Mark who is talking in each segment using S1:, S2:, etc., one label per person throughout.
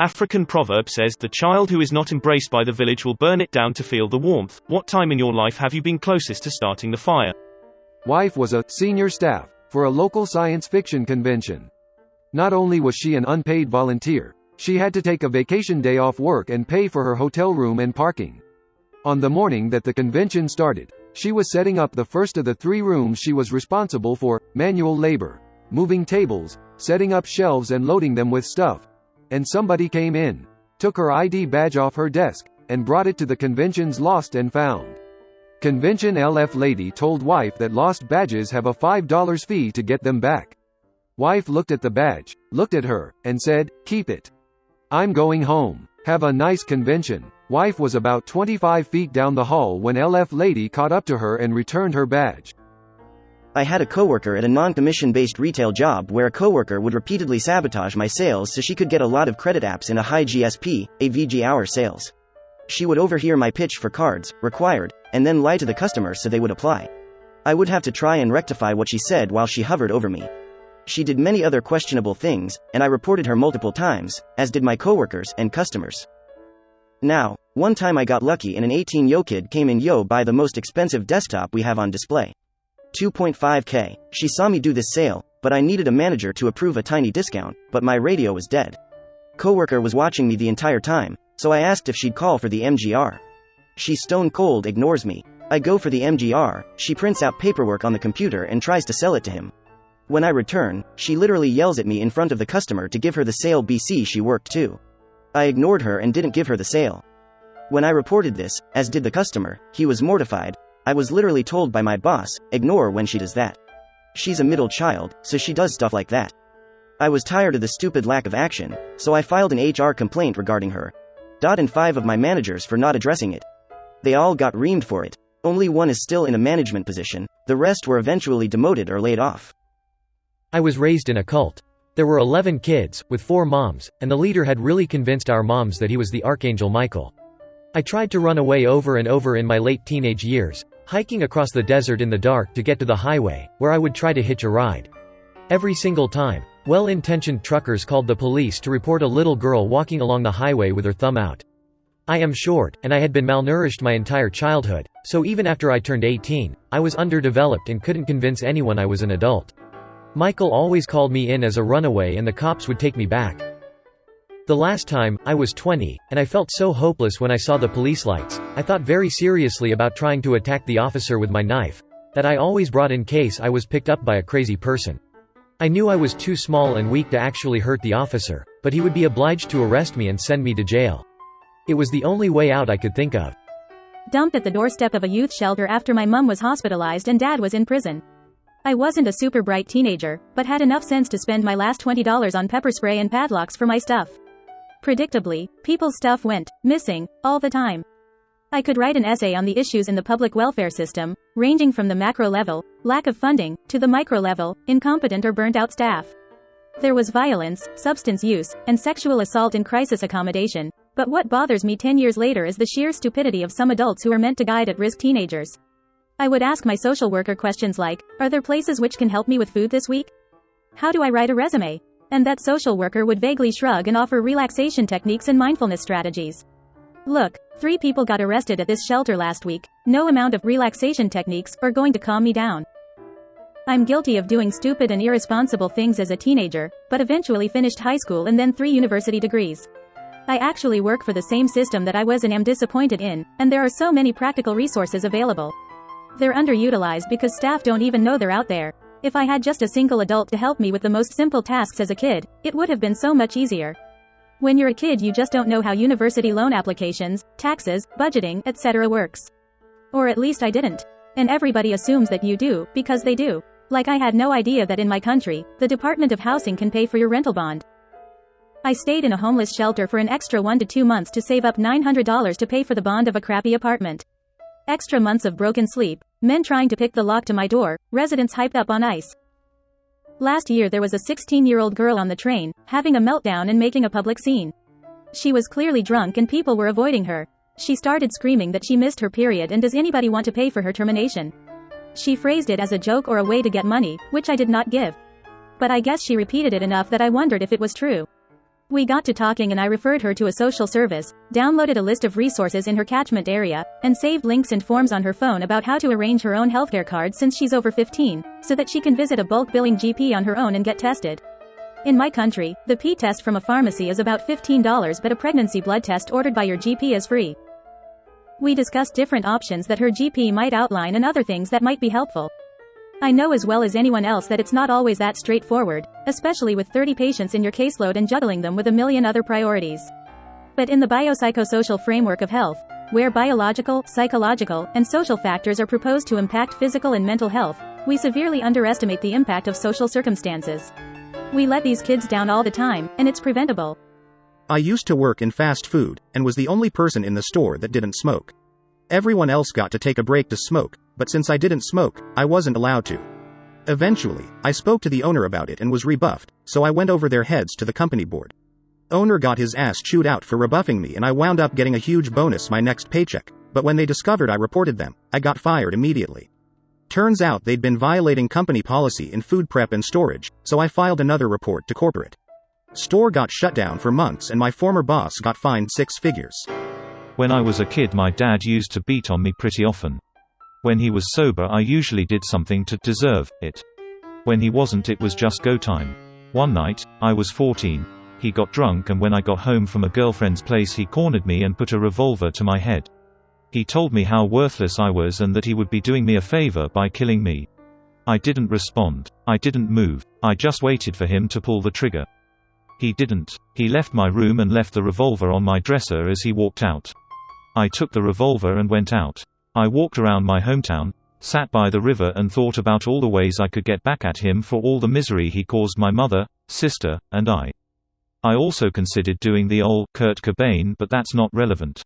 S1: African proverb says, "The child who is not embraced by the village will burn it down to feel the warmth." What time in your life have you been closest to starting the fire?
S2: Wife was a senior staff for a local science fiction convention. Not only was she an unpaid volunteer, she had to take a vacation day off work and pay for her hotel room and parking. On the morning that the convention started, she was setting up the first of the 3 rooms she was responsible for: manual labor, moving tables, setting up shelves and loading them with stuff. And somebody came in, took her ID badge off her desk, and brought it to the convention's lost and found. Convention LF lady told wife that lost badges have a $5 fee to get them back. Wife looked at the badge, looked at her, and said, "Keep it. I'm going home. Have a nice convention." Wife was about 25 feet down the hall when LF lady caught up to her and returned her badge.
S3: I had a coworker at a non-commission-based retail job where a coworker would repeatedly sabotage my sales so she could get a lot of credit apps in a high GSP, AVG hour sales. She would overhear my pitch for cards, required, and then lie to the customer so they would apply. I would have to try and rectify what she said while she hovered over me. She did many other questionable things, and I reported her multiple times, as did my coworkers and customers. Now, one time I got lucky and an 18-yo kid came in, "Yo, buy the most expensive desktop we have on display. 2.5K. She saw me do this sale, but I needed a manager to approve a tiny discount, but my radio was dead. Coworker was watching me the entire time, so I asked if she'd call for the MGR. She stone cold ignores me. I go for the MGR, she prints out paperwork on the computer and tries to sell it to him. When I return, she literally yells at me in front of the customer to give her the sale BC she worked too. I ignored her and didn't give her the sale. When I reported this, as did the customer, he was mortified. I was literally told by my boss, ignore when she does that. She's a middle child, so she does stuff like that. I was tired of the stupid lack of action, so I filed an HR complaint regarding her. And 5 of my managers for not addressing it. They all got reamed for it. Only one is still in a management position, the rest were eventually demoted or laid off.
S4: I was raised in a cult. There were 11 kids, with 4 moms, and the leader had really convinced our moms that he was the Archangel Michael. I tried to run away over and over in my late teenage years, hiking across the desert in the dark to get to the highway, where I would try to hitch a ride. Every single time, well-intentioned truckers called the police to report a little girl walking along the highway with her thumb out. I am short, and I had been malnourished my entire childhood, so even after I turned 18, I was underdeveloped and couldn't convince anyone I was an adult. Michael always called me in as a runaway and the cops would take me back. The last time, I was 20, and I felt so hopeless when I saw the police lights. I thought very seriously about trying to attack the officer with my knife, that I always brought in case I was picked up by a crazy person. I knew I was too small and weak to actually hurt the officer, but he would be obliged to arrest me and send me to jail. It was the only way out I could think of.
S5: Dumped at the doorstep of a youth shelter after my mom was hospitalized and dad was in prison. I wasn't a super bright teenager, but had enough sense to spend my last $20 on pepper spray and padlocks for my stuff. Predictably, people's stuff went missing all the time. I could write an essay on the issues in the public welfare system, ranging from the macro level, lack of funding, to the micro level, incompetent or burnt out staff. There was violence, substance use, and sexual assault in crisis accommodation, but what bothers me 10 years later is the sheer stupidity of some adults who are meant to guide at-risk teenagers. I would ask my social worker questions like, "Are there places which can help me with food this week? How do I write a resume?" And that social worker would vaguely shrug and offer relaxation techniques and mindfulness strategies. Look, 3 people got arrested at this shelter last week. No amount of relaxation techniques are going to calm me down. I'm guilty of doing stupid and irresponsible things as a teenager, but eventually finished high school and then 3 university degrees. I actually work for the same system that I was and am disappointed in, and there are so many practical resources available. They're underutilized because staff don't even know they're out there. If I had just a single adult to help me with the most simple tasks as a kid, it would have been so much easier. When you're a kid, you just don't know how university loan applications, taxes, budgeting, etc. works. Or at least I didn't. And everybody assumes that you do, because they do. Like I had no idea that in my country, the Department of Housing can pay for your rental bond. I stayed in a homeless shelter for an extra 1 to 2 months to save up $900 to pay for the bond of a crappy apartment. Extra months of broken sleep, men trying to pick the lock to my door, residents hyped up on ice. Last year there was a 16-year-old girl on the train, having a meltdown and making a public scene. She was clearly drunk and people were avoiding her. She started screaming that she missed her period and does anybody want to pay for her termination. She phrased it as a joke or a way to get money, which I did not give. But I guess she repeated it enough that I wondered if it was true. We got to talking and I referred her to a social service, downloaded a list of resources in her catchment area, and saved links and forms on her phone about how to arrange her own healthcare card since she's over 15, so that she can visit a bulk billing GP on her own and get tested. In my country, the pee test from a pharmacy is about $15, but a pregnancy blood test ordered by your GP is free. We discussed different options that her GP might outline and other things that might be helpful. I know as well as anyone else that it's not always that straightforward, especially with 30 patients in your caseload and juggling them with a million other priorities. But in the biopsychosocial framework of health, where biological, psychological, and social factors are proposed to impact physical and mental health, we severely underestimate the impact of social circumstances. We let these kids down all the time, and it's preventable.
S6: I used to work in fast food, and was the only person in the store that didn't smoke. Everyone else got to take a break to smoke, but since I didn't smoke, I wasn't allowed to. Eventually, I spoke to the owner about it and was rebuffed, so I went over their heads to the company board. Owner got his ass chewed out for rebuffing me and I wound up getting a huge bonus my next paycheck, but when they discovered I reported them, I got fired immediately. Turns out they'd been violating company policy in food prep and storage, so I filed another report to corporate. Store got shut down for months and my former boss got fined 6 figures.
S7: When I was a kid, my dad used to beat on me pretty often. When he was sober, I usually did something to deserve it. When he wasn't, it was just go time. One night, I was 14. He got drunk and when I got home from a girlfriend's place he cornered me and put a revolver to my head. He told me how worthless I was and that he would be doing me a favor by killing me. I didn't respond. I didn't move. I just waited for him to pull the trigger. He didn't. He left my room and left the revolver on my dresser as he walked out. I took the revolver and went out. I walked around my hometown, sat by the river and thought about all the ways I could get back at him for all the misery he caused my mother, sister, and I. I also considered doing the old Kurt Cobain, but that's not relevant.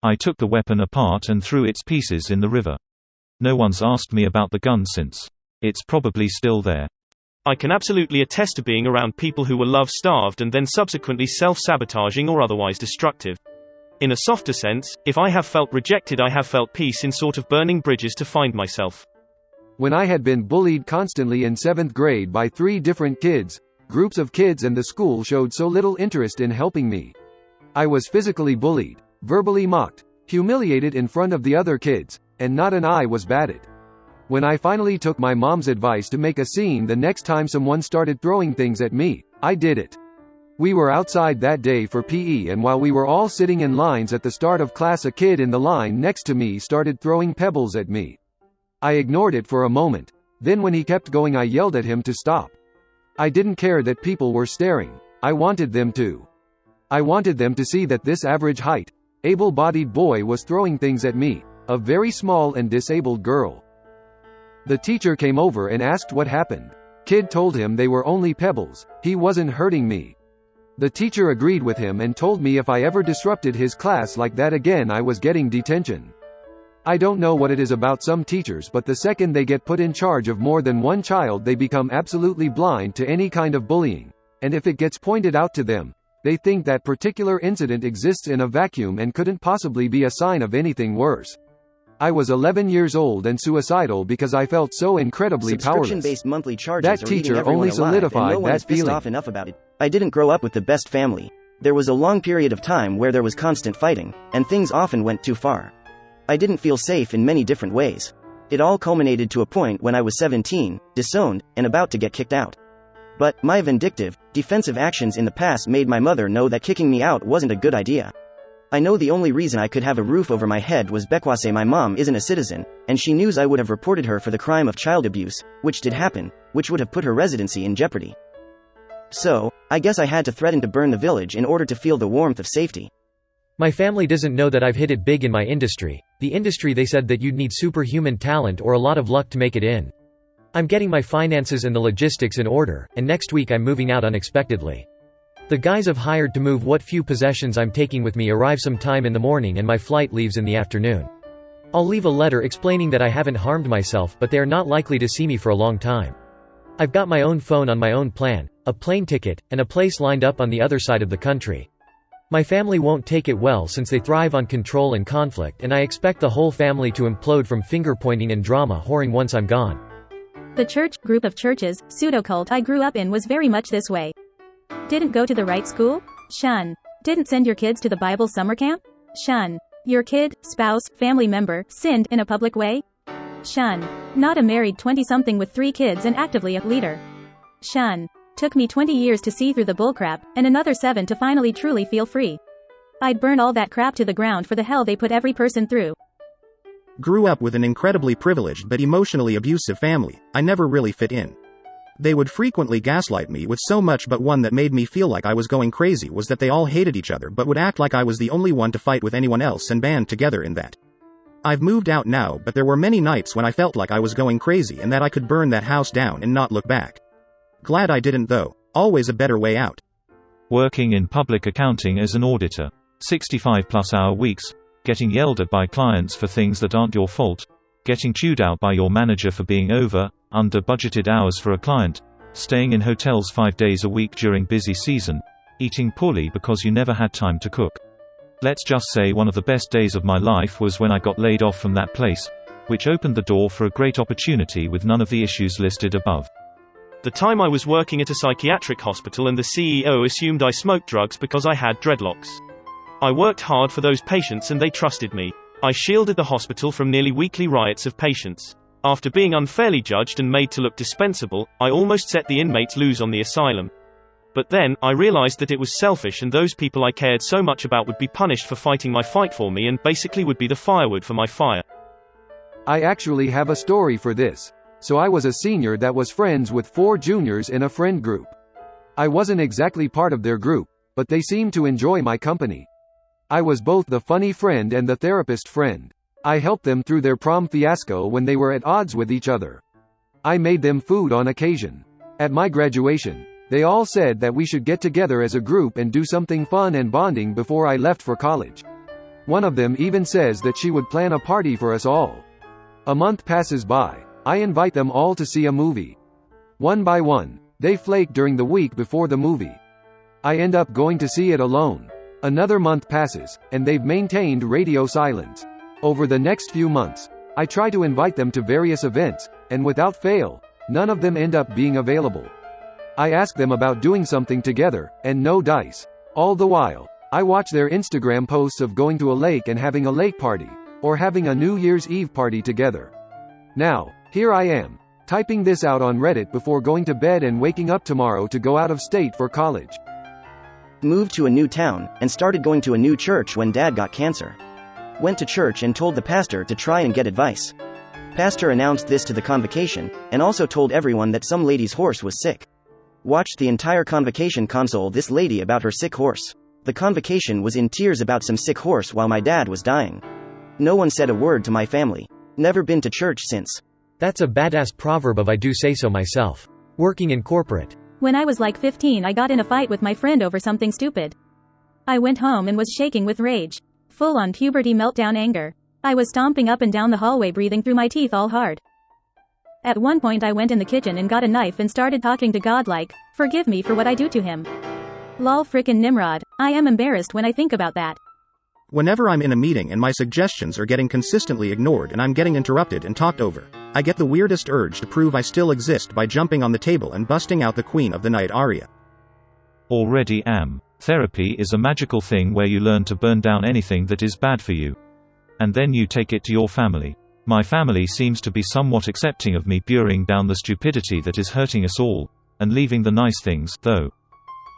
S7: I took the weapon apart and threw its pieces in the river. No one's asked me about the gun since. It's probably still there.
S1: I can absolutely attest to being around people who were love-starved and then subsequently self-sabotaging or otherwise destructive. In a softer sense, if I have felt rejected, I have felt peace in sort of burning bridges to find myself.
S2: When I had been bullied constantly in 7th grade by 3 different kids, groups of kids and the school showed so little interest in helping me. I was physically bullied, verbally mocked, humiliated in front of the other kids, and not an eye was batted. When I finally took my mom's advice to make a scene the next time someone started throwing things at me, I did it. We were outside that day for PE and while we were all sitting in lines at the start of class, a kid in the line next to me started throwing pebbles at me. I ignored it for a moment, then when he kept going I yelled at him to stop. I didn't care that people were staring. I wanted them to. I wanted them to see that this average height, able-bodied boy was throwing things at me, a very small and disabled girl. The teacher came over and asked what happened. Kid told him they were only pebbles, he wasn't hurting me. The teacher agreed with him and told me if I ever disrupted his class like that again I was getting detention. I don't know what it is about some teachers, but the second they get put in charge of more than one child they become absolutely blind to any kind of bullying, and if it gets pointed out to them, they think that particular incident exists in a vacuum and couldn't possibly be a sign of anything worse. I was 11 years old and suicidal because I felt so incredibly powerless.
S3: Subscription-based monthly charges
S2: That
S3: are eating
S2: teacher
S3: everyone
S2: only
S3: alive,
S2: solidified
S3: and no one
S2: that
S3: is pissed
S2: feeling.
S3: off enough about it. I didn't grow up with the best family. There was a long period of time where there was constant fighting, and things often went too far. I didn't feel safe in many different ways. It all culminated to a point when I was 17, disowned, and about to get kicked out. But my vindictive, defensive actions in the past made my mother know that kicking me out wasn't a good idea. I know the only reason I could have a roof over my head was because my mom isn't a citizen, and she knew I would have reported her for the crime of child abuse, which did happen, which would have put her residency in jeopardy. So, I guess I had to threaten to burn the village in order to feel the warmth of safety.
S4: My family doesn't know that I've hit it big in my industry. The industry they said that you'd need superhuman talent or a lot of luck to make it in. I'm getting my finances and the logistics in order, and next week I'm moving out unexpectedly. The guys I've hired to move what few possessions I'm taking with me arrive sometime in the morning and my flight leaves in the afternoon. I'll leave a letter explaining that I haven't harmed myself, but they are not likely to see me for a long time. I've got my own phone on my own plan, a plane ticket, and a place lined up on the other side of the country. My family won't take it well since they thrive on control and conflict, and I expect the whole family to implode from finger-pointing and drama whoring once I'm gone.
S5: The church, group of churches, pseudo-cult I grew up in was very much this way. Didn't go to the right school? Shun. Didn't send your kids to the Bible summer camp? Shun. Your kid, spouse, family member, sinned in a public way? Shun. Not a married 20-something with 3 kids and actively a leader. Shun. Took me 20 years to see through the bullcrap, and another 7 to finally truly feel free. I'd burn all that crap to the ground for the hell they put every person through.
S6: Grew up with an incredibly privileged but emotionally abusive family. I never really fit in. They would frequently gaslight me with so much, but one that made me feel like I was going crazy was that they all hated each other but would act like I was the only one to fight with anyone else and band together in that. I've moved out now, but there were many nights when I felt like I was going crazy and that I could burn that house down and not look back. Glad I didn't though. Always a better way out.
S7: Working in public accounting as an auditor. 65+ hour weeks. Getting yelled at by clients for things that aren't your fault. Getting chewed out by your manager for being over, under budgeted hours for a client. Staying in hotels 5 days a week during busy season. Eating poorly because you never had time to cook. Let's just say one of the best days of my life was when I got laid off from that place, which opened the door for a great opportunity with none of the issues listed above.
S1: The time I was working at a psychiatric hospital and the CEO assumed I smoked drugs because I had dreadlocks. I worked hard for those patients and they trusted me. I shielded the hospital from nearly weekly riots of patients. After being unfairly judged and made to look dispensable, I almost set the inmates loose on the asylum. But then, I realized that it was selfish and those people I cared so much about would be punished for fighting my fight for me and basically would be the firewood for my fire.
S2: I actually have a story for this. So I was a senior that was friends with 4 juniors in a friend group. I wasn't exactly part of their group, but they seemed to enjoy my company. I was both the funny friend and the therapist friend. I helped them through their prom fiasco when they were at odds with each other. I made them food on occasion. At my graduation, they all said that we should get together as a group and do something fun and bonding before I left for college. One of them even says that she would plan a party for us all. A month passes by. I invite them all to see a movie. One by one, they flake during the week before the movie. I end up going to see it alone. Another month passes, and they've maintained radio silence. Over the next few months, I try to invite them to various events, and without fail, none of them end up being available. I ask them about doing something together, and no dice. All the while, I watch their Instagram posts of going to a lake and having a lake party, or having a New Year's Eve party together. Now, here I am, typing this out on Reddit before going to bed and waking up tomorrow to go out of state for college.
S3: Moved to a new town, and started going to a new church when Dad got cancer. Went to church and told the pastor to try and get advice. Pastor announced this to the convocation, and also told everyone that some lady's horse was sick. Watched the entire convocation console this lady about her sick horse. The convocation was in tears about some sick horse while my dad was dying. No one said a word to my family. Never been to church since.
S4: That's a badass proverb of I do say so myself. Working in corporate.
S5: When I was like 15, I got in a fight with my friend over something stupid. I went home and was shaking with rage. Full-on puberty meltdown anger. I was stomping up and down the hallway breathing through my teeth all hard. At one point I went in the kitchen and got a knife and started talking to God like, forgive me for what I do to him. Lol frickin' Nimrod. I am embarrassed when I think about that.
S6: Whenever I'm in a meeting and my suggestions are getting consistently ignored and I'm getting interrupted and talked over, I get the weirdest urge to prove I still exist by jumping on the table and busting out the Queen of the Night aria.
S7: Already am. Therapy is a magical thing where you learn to burn down anything that is bad for you. And then you take it to your family. My family seems to be somewhat accepting of me burning down the stupidity that is hurting us all, and leaving the nice things, though.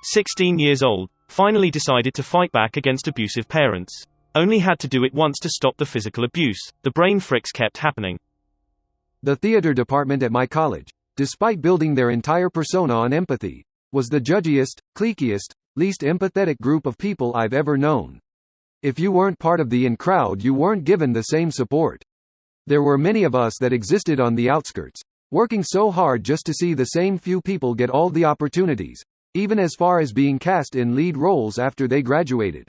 S1: 16 years old. Finally decided to fight back against abusive parents. Only had to do it once to stop the physical abuse. The brain fricks kept happening.
S2: The theater department at my college, despite building their entire persona on empathy, was the judgiest, cliquiest, least empathetic group of people I've ever known. If you weren't part of the in crowd, you weren't given the same support. There were many of us that existed on the outskirts, working so hard just to see the same few people get all the opportunities, even as far as being cast in lead roles after they graduated.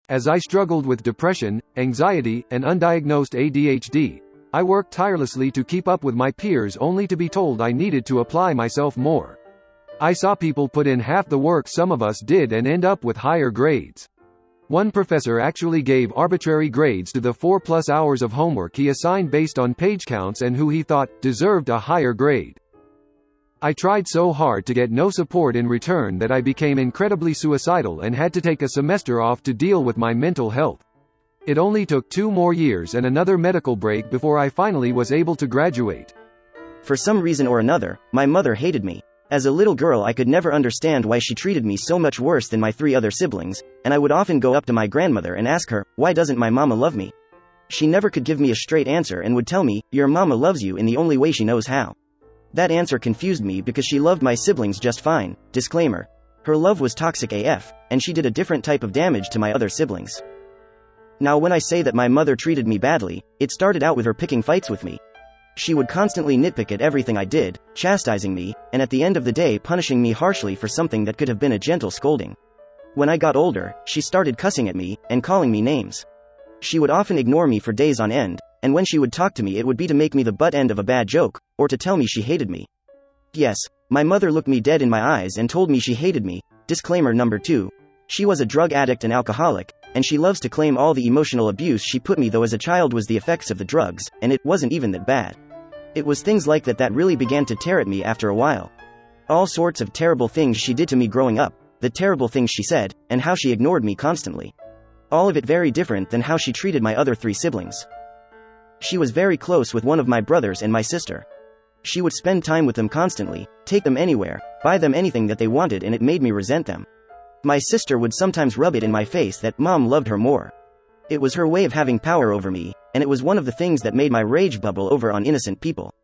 S2: As I struggled with depression, anxiety, and undiagnosed ADHD, I worked tirelessly to keep up with my peers only to be told I needed to apply myself more. I saw people put in half the work some of us did and end up with higher grades. One professor actually gave arbitrary grades to the 4+ hours of homework he assigned based on page counts and who he thought deserved a higher grade. I tried so hard to get no support in return that I became incredibly suicidal and had to take a semester off to deal with my mental health. It only took 2 more years and another medical break before I finally was able to graduate.
S3: For some reason or another, my mother hated me. As a little girl, I could never understand why she treated me so much worse than my 3 other siblings, and I would often go up to my grandmother and ask her, "Why doesn't my mama love me?" She never could give me a straight answer and would tell me, "Your mama loves you in the only way she knows how." That answer confused me because she loved my siblings just fine. Disclaimer: her love was toxic AF, and she did a different type of damage to my other siblings. Now, when I say that my mother treated me badly, it started out with her picking fights with me. She would constantly nitpick at everything I did, chastising me, and at the end of the day punishing me harshly for something that could have been a gentle scolding. When I got older, she started cussing at me, and calling me names. She would often ignore me for days on end, and when she would talk to me it would be to make me the butt end of a bad joke, or to tell me she hated me. Yes, my mother looked me dead in my eyes and told me she hated me. Disclaimer number 2. She was a drug addict and alcoholic, and she loves to claim all the emotional abuse she put me, though as a child was the effects of the drugs, and it wasn't even that bad. It was things like that that really began to tear at me after a while. All sorts of terrible things she did to me growing up, the terrible things she said, and how she ignored me constantly. All of it very different than how she treated my other 3 siblings. She was very close with one of my brothers and my sister. She would spend time with them constantly, take them anywhere, buy them anything that they wanted, and it made me resent them. My sister would sometimes rub it in my face that mom loved her more. It was her way of having power over me, and it was one of the things that made my rage bubble over on innocent people.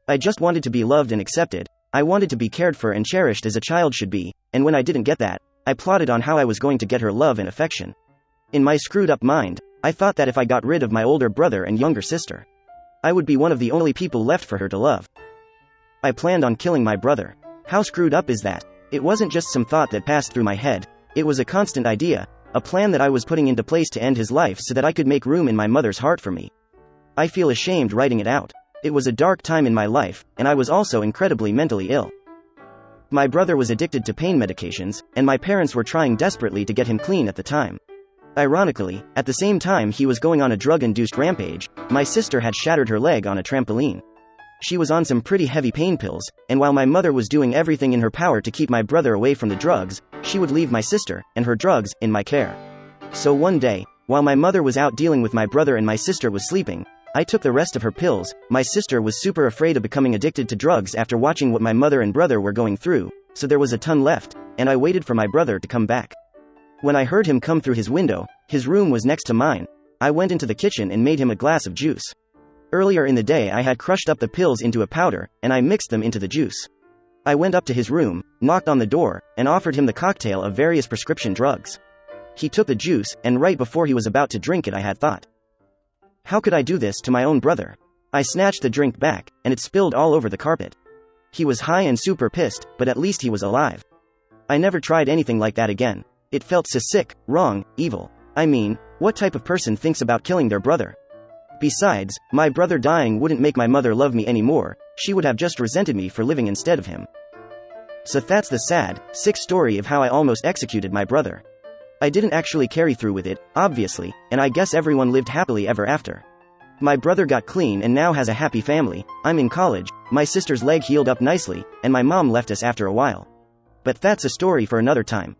S3: I just wanted to be loved and accepted. I wanted to be cared for and cherished as a child should be, and when I didn't get that, I plotted on how I was going to get her love and affection. In my screwed up mind, I thought that if I got rid of my older brother and younger sister, I would be one of the only people left for her to love. I planned on killing my brother. How screwed up is that? It wasn't just some thought that passed through my head, it was a constant idea, a plan that I was putting into place to end his life so that I could make room in my mother's heart for me. I feel ashamed writing it out. It was a dark time in my life, and I was also incredibly mentally ill. My brother was addicted to pain medications, and my parents were trying desperately to get him clean at the time. Ironically, at the same time he was going on a drug-induced rampage, my sister had shattered her leg on a trampoline. She was on some pretty heavy pain pills, and while my mother was doing everything in her power to keep my brother away from the drugs, she would leave my sister, and her drugs, in my care. So one day, while my mother was out dealing with my brother and my sister was sleeping, I took the rest of her pills. My sister was super afraid of becoming addicted to drugs after watching what my mother and brother were going through, so there was a ton left, and I waited for my brother to come back. When I heard him come through his window, his room was next to mine. I went into the kitchen and made him a glass of juice. Earlier in the day I had crushed up the pills into a powder, and I mixed them into the juice. I went up to his room, knocked on the door, and offered him the cocktail of various prescription drugs. He took the juice, and right before he was about to drink it I had thought, how could I do this to my own brother? I snatched the drink back, and it spilled all over the carpet. He was high and super pissed, but at least he was alive. I never tried anything like that again. It felt so sick, wrong, evil. I mean, what type of person thinks about killing their brother? Besides, my brother dying wouldn't make my mother love me anymore, she would have just resented me for living instead of him. So that's the sad, sick story of how I almost executed my brother. I didn't actually carry through with it, obviously, and I guess everyone lived happily ever after. My brother got clean and now has a happy family, I'm in college, my sister's leg healed up nicely, and my mom left us after a while. But that's a story for another time.